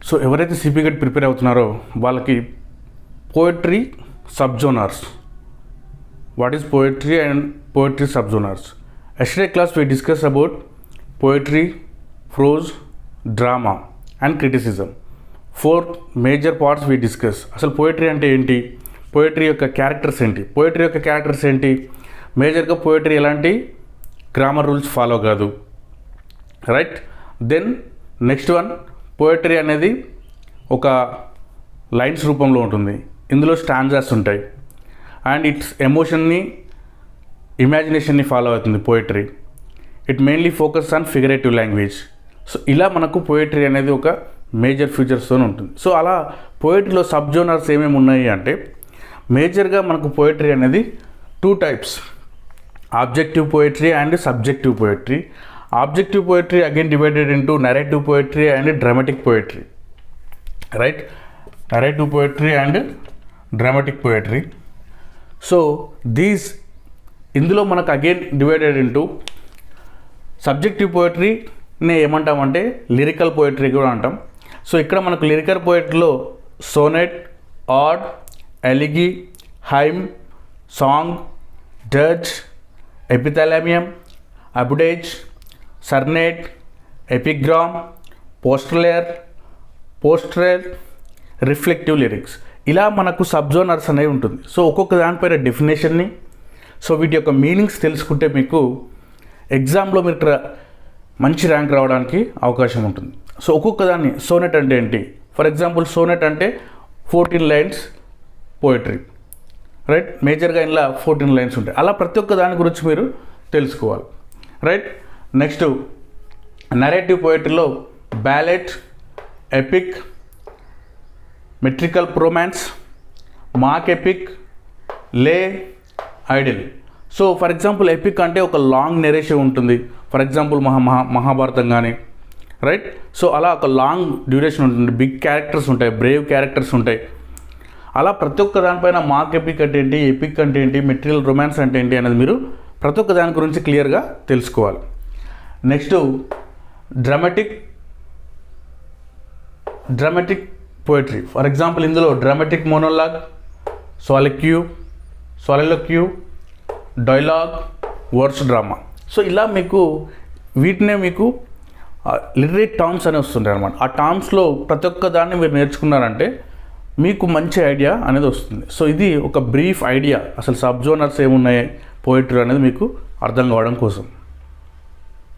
So ఎవరైతే CP get prepare అవుతున్నారో వాళ్ళకి poetry subgenres, what is poetry and poetry subgenres. Yesterday class we discussed about poetry, prose, drama and criticism. 4 major parts we discuss. అసలు poetry అంటే ఏంటి, poetry యొక్క characters ఏంటి, poetry యొక్క characters ఏంటి, మేజర్గా పోయట్రీ ఎలాంటి గ్రామర్ రూల్స్ ఫాలో కాదు, right. Then next one, poetry అనేది ఒక లైన్స్ రూపంలో ఉంటుంది, ఇందులో స్టాంజాస్ ఉంటాయి అండ్ ఇట్స్ ఎమోషన్ని ఇమాజినేషన్ని ఫాలో అవుతుంది poetry. It mainly focus on figurative language. So ఇలా మనకు పోయట్రీ అనేది ఒక మేజర్ ఫీచర్స్తో ఉంటుంది. సో అలా పోయట్రీలో సబ్ జోనర్స్ ఏమేమి ఉన్నాయి అంటే మేజర్గా మనకు పోయట్రీ అనేది 2 types, objective poetry and subjective poetry. Objective poetry again divided into narrative poetry and dramatic poetry, right. Narrative poetry and dramatic poetry. So ఇందులో మనకు అగైన్ డివైడెడ్ ఇంటూ సబ్జెక్టివ్ పోయట్రీనే ఏమంటామంటే లిరికల్ పోయట్రీ కూడా అంటాం. సో ఇక్కడ మనకు lyrical పోయట్రీలో sonnet, ode, elegy, hymn, song, dirge, epithalamium, aubade, serenade, epigram, pastoral, reflective lyrics, ఇలా మనకు సబ్జోనర్స్ అనేవి ఉంటుంది. సో ఒక్కొక్క దానిపైన డెఫినేషన్ని, సో వీటి యొక్క మీనింగ్స్ తెలుసుకుంటే మీకు ఎగ్జామ్లో మీరు మంచి ర్యాంక్ రావడానికి అవకాశం ఉంటుంది. సో ఒక్కొక్క దాన్ని, సోనెట్ అంటే ఏంటి, ఫర్ ఎగ్జాంపుల్ సోనెట్ అంటే 14 లైన్స్ పోయట్రీ, రైట్. మేజర్గా ఇలా 14 లైన్స్ ఉంటాయి. అలా ప్రతి ఒక్క దాని గురించి మీరు తెలుసుకోవాలి, రైట్. నెక్స్ట్ నరేటివ్ పోయట్రీలో ballad, epic, metrical romance, mock epic, lay, idyll. So for example epic అంటే ఒక లాంగ్ నెరేషన్ ఉంటుంది, ఫర్ ఎగ్జాంపుల్ మహాభారతం కానీ, రైట్. సో అలా ఒక లాంగ్ డ్యూరేషన్ ఉంటుంది, బిగ్ క్యారెక్టర్స్ ఉంటాయి, బ్రేవ్ క్యారెక్టర్స్ ఉంటాయి. అలా ప్రతి ఒక్క దానిపైన మాక్ ఎపిక్ అంటే ఏంటి, ఎపిక్ అంటే ఏంటి, మెటీరియల్ రొమాన్స్ అంటే ఏంటి అనేది మీరు ప్రతి ఒక్క దాని గురించి క్లియర్గా తెలుసుకోవాలి. Next dramatic poetry. For example ఇందులో dramatic monologue, soliloquy, dialogue, words drama. So ఇలా వీటినే మీకు లిటరీ టర్మ్స్ అని వస్తుంటాయి అనమాట. ఆ టర్మ్స్లో ప్రతి ఒక్క దాన్ని మీరు నేర్చుకున్నారంటే మీకు మంచి ఐడియా అనేది వస్తుంది. సో ఇది ఒక బ్రీఫ్ ఐడియా, అసలు సబ్ జోనర్స్ ఏమున్నాయి పోయట్రీ అనేది మీకు అర్థం కావడం కోసం.